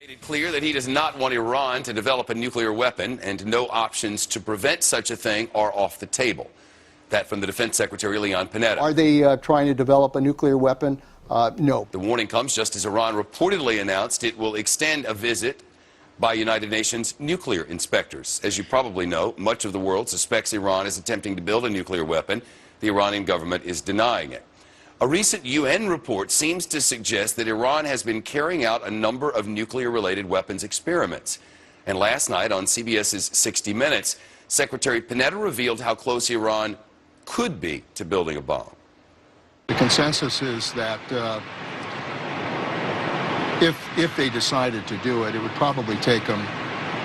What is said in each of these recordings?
Made it clear that he does not want Iran to develop a nuclear weapon, and no options to prevent such a thing are off the table. That from the Defense Secretary Leon Panetta. Are they trying to develop a nuclear weapon? No. The warning comes just as Iran reportedly announced it will extend a visit by United Nations nuclear inspectors. As you probably know, much of the world suspects Iran is attempting to build a nuclear weapon. The Iranian government is denying it. A recent UN report seems to suggest that Iran has been carrying out a number of nuclear-related weapons experiments. And last night on CBS's 60 Minutes, Secretary Panetta revealed how close Iran could be to building a bomb. The consensus is that if they decided to do it, it would probably take them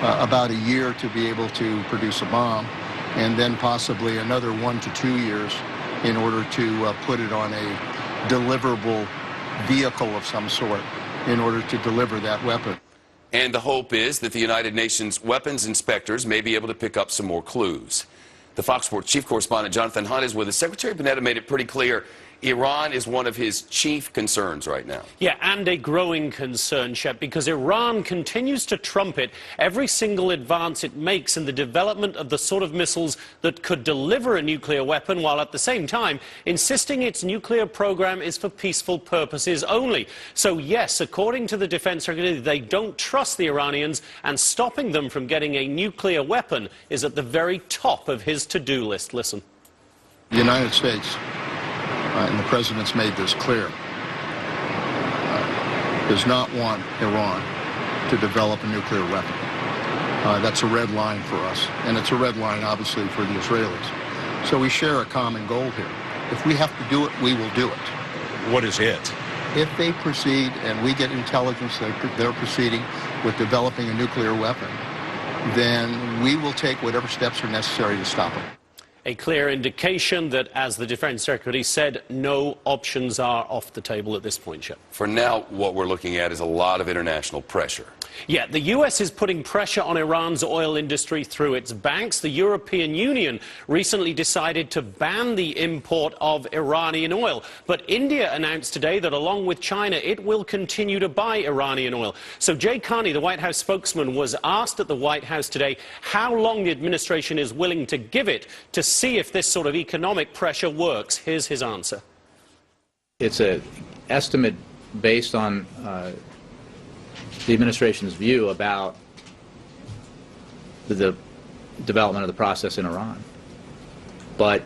about a year to be able to produce a bomb, and then possibly another 1 to 2 years in order to put it on a deliverable vehicle of some sort in order to deliver that weapon. And the hope is that the United Nations weapons inspectors may be able to pick up some more clues. The Fox Sports chief correspondent Jonathan Hunt is with us. Secretary Panetta made it pretty clear Iran is one of his chief concerns right now. Yeah, and a growing concern, Shep, because Iran continues to trumpet every single advance it makes in the development of the sort of missiles that could deliver a nuclear weapon, while at the same time insisting its nuclear program is for peaceful purposes only. So yes, according to the Defense Secretary, they don't trust the Iranians, and stopping them from getting a nuclear weapon is at the very top of his to-do list. Listen. The United States, and the President's made this clear, does not want Iran to develop a nuclear weapon. That's a red line for us, and it's a red line, obviously, for the Israelis. So we share a common goal here. If we have to do it, we will do it. What is it? If they proceed, and we get intelligence that they're proceeding with developing a nuclear weapon, then we will take whatever steps are necessary to stop them. A clear indication that, as the Defense Secretary said, no options are off the table at this point, Shep. For now, what we're looking at is a lot of international pressure. Yeah, the U.S. is putting pressure on Iran's oil industry through its banks. The European Union recently decided to ban the import of Iranian oil. But India announced today that, along with China, it will continue to buy Iranian oil. So Jay Carney, the White House spokesman, was asked at the White House today how long the administration is willing to give it to see if this sort of economic pressure works. Here's his answer. It's an estimate based on the administration's view about the development of the process in Iran, but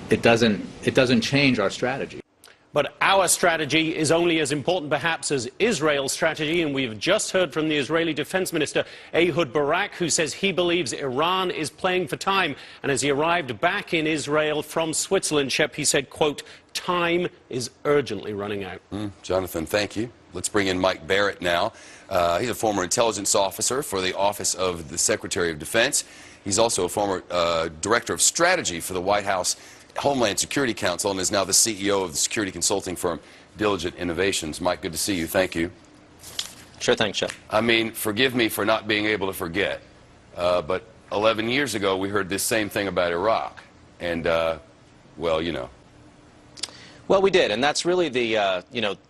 it doesn't change our strategy. But our strategy is only as important, perhaps, as Israel's strategy, and we've just heard from the Israeli Defense Minister, Ehud Barak, who says he believes Iran is playing for time. And as he arrived back in Israel from Switzerland, Shep, he said, quote, "Time is urgently running out." Jonathan, thank you. Let's bring in Mike Barrett now. He's a former intelligence officer for the Office of the Secretary of Defense. He's also a former director of strategy for the White House Homeland Security Council, and is now the CEO of the security consulting firm Diligent Innovations. Mike, good to see you. Thank you. Sure thing, Chef. I mean, forgive me for not being able to forget, but 11 years ago we heard this same thing about Iraq, and, well, you know. Well, we did, and that's really the,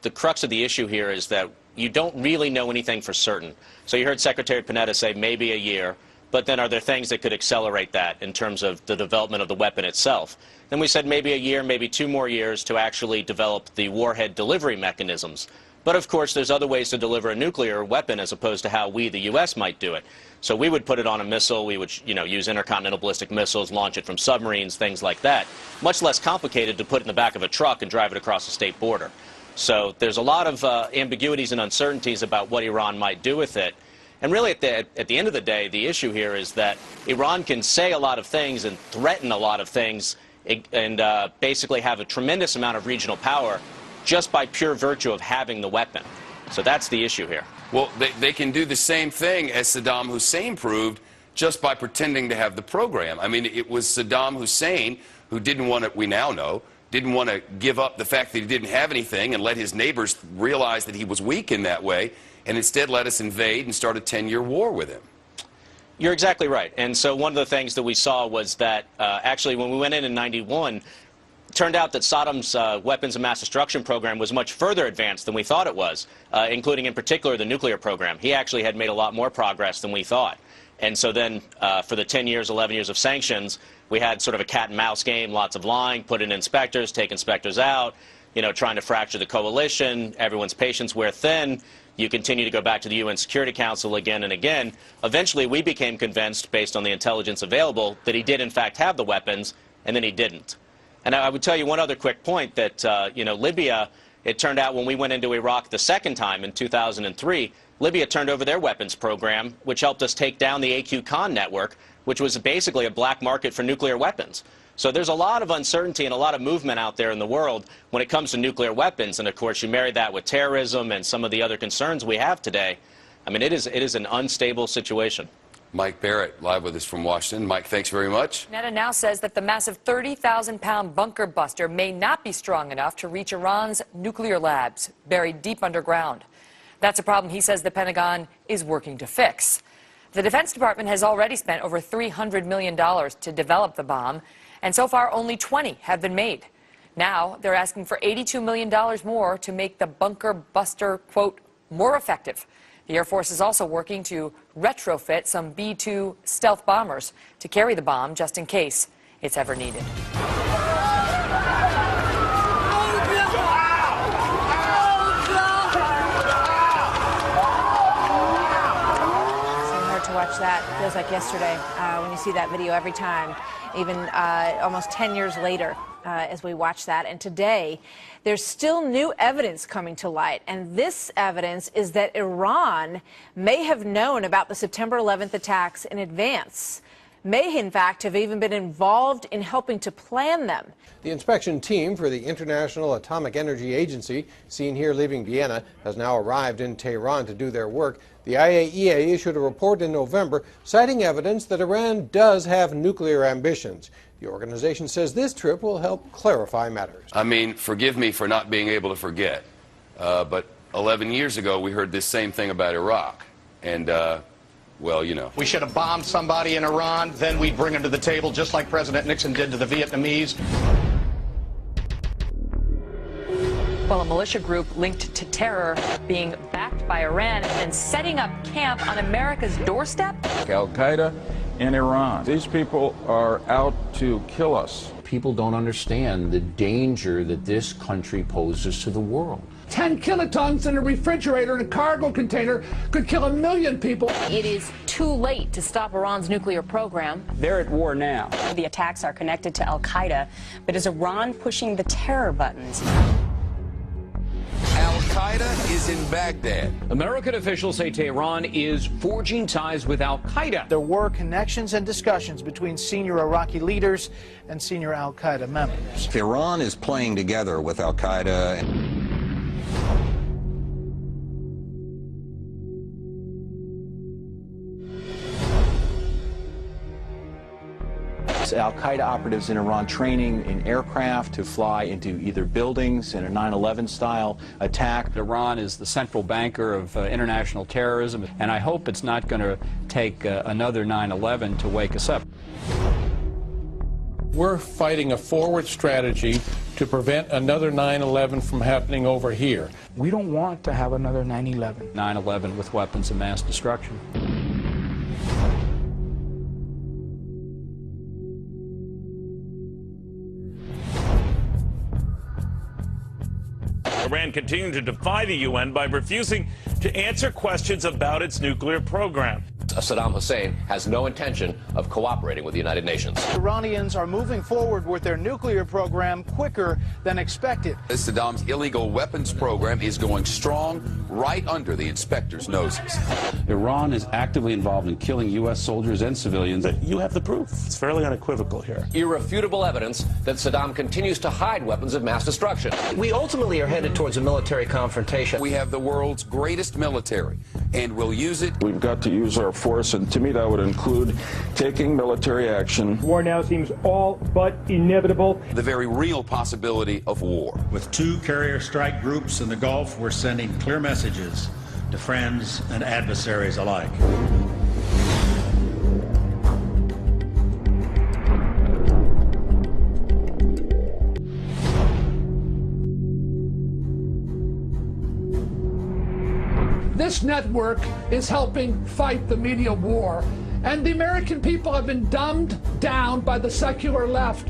the crux of the issue here is that you don't really know anything for certain. So you heard Secretary Panetta say maybe a year, but then are there things that could accelerate that in terms of the development of the weapon itself? Then we said maybe a year, maybe 2 more years to actually develop the warhead delivery mechanisms. But of course, there's other ways to deliver a nuclear weapon as opposed to how we, the U.S., might do it. So we would put it on a missile, we would, use intercontinental ballistic missiles, launch it from submarines, things like that. Much less complicated to put it in the back of a truck and drive it across the state border. So there's a lot of ambiguities and uncertainties about what Iran might do with it. And really, at the end of the day, the issue here is that Iran can say a lot of things and threaten a lot of things and basically have a tremendous amount of regional power just by pure virtue of having the weapon. So that's the issue here. Well, they can do the same thing as Saddam Hussein proved just by pretending to have the program. I mean, it was Saddam Hussein who didn't want to, we now know, didn't want to give up the fact that he didn't have anything and let his neighbors realize that he was weak in that way, and instead let us invade and start a 10-year war with him. You're exactly right. And so one of the things that we saw was that actually when we went in '91, turned out that Saddam's weapons of mass destruction program was much further advanced than we thought it was, including in particular the nuclear program. He actually had made a lot more progress than we thought. And so then for the 10 years, 11 years of sanctions, we had sort of a cat and mouse game, lots of lying, put in inspectors, take inspectors out, you know, trying to fracture the coalition. Everyone's patience wear thin. You continue to go back to the UN Security Council again and again. Eventually, we became convinced, based on the intelligence available, that he did in fact have the weapons, and then he didn't. And I would tell you one other quick point that, you know, Libya, it turned out when we went into Iraq the second time in 2003, Libya turned over their weapons program, which helped us take down the AQ Khan network, which was basically a black market for nuclear weapons. So there's a lot of uncertainty and a lot of movement out there in the world when it comes to nuclear weapons. And of course, you marry that with terrorism and some of the other concerns we have today. I mean, it is an unstable situation. Mike Barrett, live with us from Washington. Mike, thanks very much. Netta now says that the massive 30,000-pound bunker buster may not be strong enough to reach Iran's nuclear labs, buried deep underground. That's a problem he says the Pentagon is working to fix. The Defense Department has already spent over $300 million to develop the bomb, and so far only 20 have been made. Now they're asking for $82 million more to make the bunker buster, quote, more effective. The Air Force is also working to retrofit some B-2 stealth bombers to carry the bomb just in case it's ever needed. To watch that. Feels like yesterday when you see that video every time, even almost 10 years later as we watch that. And today, there's still new evidence coming to light. And this evidence is that Iran may have known about the September 11th attacks in advance, may in fact have even been involved in helping to plan them. The inspection team for the International Atomic Energy Agency, seen here leaving Vienna, has now arrived in Tehran to do their work. The IAEA issued a report in November citing evidence that Iran does have nuclear ambitions. The organization says this trip will help clarify matters. I mean, forgive me for not being able to forget, but 11 years ago we heard this same thing about Iraq. And, well, you know. We should have bombed somebody in Iran, then we'd bring them to the table, just like President Nixon did to the Vietnamese. Well, a militia group linked to terror being backed by Iran and setting up camp on America's doorstep. Al-Qaida in Iran. These people are out to kill us. People don't understand the danger that this country poses to the world. 10 kilotons in a refrigerator in a cargo container could kill 1 million people. It is too late to stop Iran's nuclear program. They're at war now. The attacks are connected to Al-Qaida, but is Iran pushing the terror buttons? Al-Qaida is in Baghdad. American officials say Tehran is forging ties with Al-Qaida. There were connections and discussions between senior Iraqi leaders and senior Al-Qaida members. Iran is playing together with Al-Qaida. Al-Qaida operatives in Iran training in aircraft to fly into either buildings in a 9/11 style attack. Iran is the central banker of international terrorism, and I hope it's not going to take another 9/11 to wake us up. We're fighting a forward strategy to prevent another 9/11 from happening over here. We don't want to have another 9/11. 9/11 with weapons of mass destruction. Iran continued to defy the UN by refusing to answer questions about its nuclear program. Saddam Hussein has no intention of cooperating with the United Nations. Iranians are moving forward with their nuclear program quicker than expected. Saddam's illegal weapons program is going strong right under the inspectors' noses. Iran is actively involved in killing U.S. soldiers and civilians. You have the proof. It's fairly unequivocal here. Irrefutable evidence that Saddam continues to hide weapons of mass destruction. We ultimately are headed towards a military confrontation. We have the world's greatest military, and we'll use it. We've got to use our force, and to me that would include taking military action. War now seems all but inevitable. The very real possibility of war. With 2 carrier strike groups in the Gulf, we're sending clear messages to friends and adversaries alike. This network is helping fight the media war, and the American people have been dumbed down by the secular left.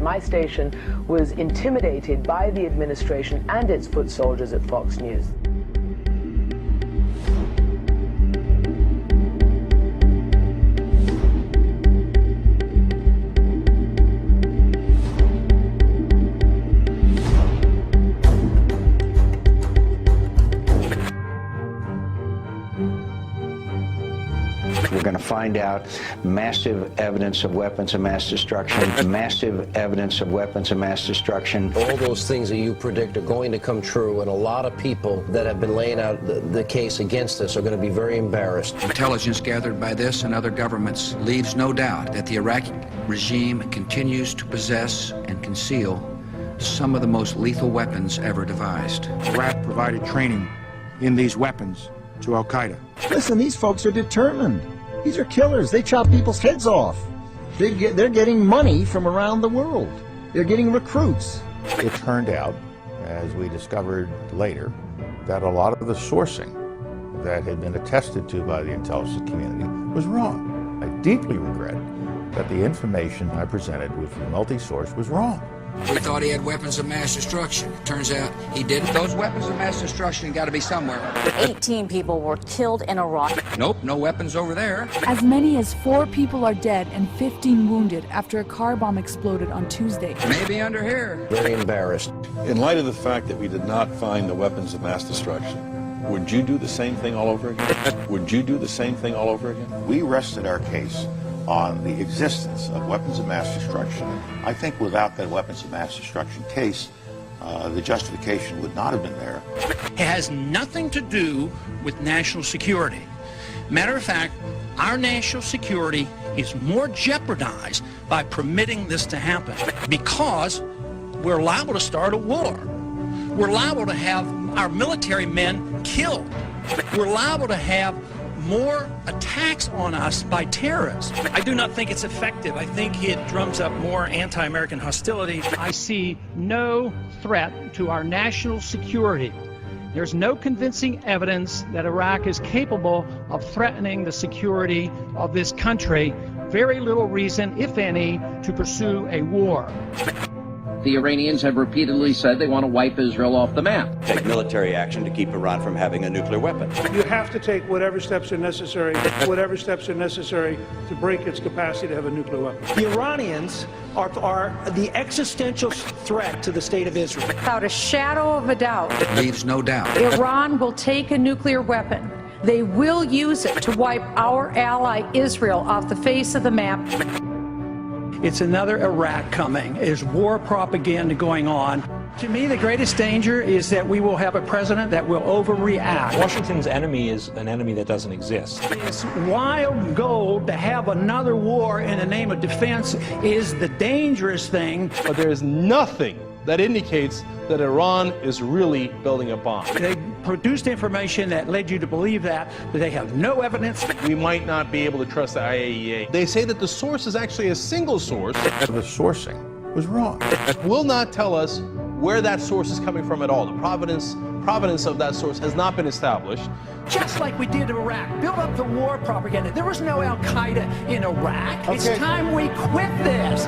My station was intimidated by the administration and its foot soldiers at Fox News. We're going to find out massive evidence of weapons of mass destruction, massive evidence of weapons of mass destruction. All those things that you predict are going to come true, and a lot of people that have been laying out the case against us are going to be very embarrassed. Intelligence gathered by this and other governments leaves no doubt that the Iraqi regime continues to possess and conceal some of the most lethal weapons ever devised. Iraq provided training in these weapons to Al-Qaida. Listen, these folks are determined. These are killers. They chop people's heads off. They're getting money from around the world. They're getting recruits. It turned out, as we discovered later, that a lot of the sourcing that had been attested to by the intelligence community was wrong. I deeply regret that the information I presented, which was multi-source, was wrong. We thought he had weapons of mass destruction. Turns out he didn't. Those weapons of mass destruction got to be somewhere. 18 people were killed in Iraq. Nope, no weapons over there. As many as 4 people are dead and 15 wounded after a car bomb exploded on Tuesday. Maybe under here. Very embarrassed. In light of the fact that we did not find the weapons of mass destruction, would you do the same thing all over again? Would you do the same thing all over again? We rested our case on the existence of weapons of mass destruction. I think without that weapons of mass destruction case, the justification would not have been there. It has nothing to do with national security. Matter of fact, our national security is more jeopardized by permitting this to happen because we're liable to start a war. We're liable to have our military men killed. We're liable to have more attacks on us by terrorists. I do not think it's effective. I think it drums up more anti-American hostility. I see no threat to our national security. There's no convincing evidence that Iraq is capable of threatening the security of this country. Very little reason, if any, to pursue a war. The Iranians have repeatedly said they want to wipe Israel off the map. Take military action to keep Iran from having a nuclear weapon. You have to take whatever steps are necessary to break its capacity to have a nuclear weapon. The Iranians are the existential threat to the state of Israel. Without a shadow of a doubt, leaves no doubt, Iran will take a nuclear weapon. They will use it to wipe our ally Israel off the face of the map. It's another Iraq coming. There's war propaganda going on. To me, the greatest danger is that we will have a president that will overreact. Washington's enemy is an enemy that doesn't exist. This wild goal to have another war in the name of defense is the dangerous thing. But there is nothing that indicates that Iran is really building a bomb. They produced information that led you to believe that, but they have no evidence. We might not be able to trust the IAEA. They say that the source is actually a single source. The sourcing was wrong. It will not tell us where that source is coming from at all. The provenance of that source has not been established. Just like we did in Iraq, build up the war propaganda. There was no Al-Qaida in Iraq. Okay. It's time we quit this.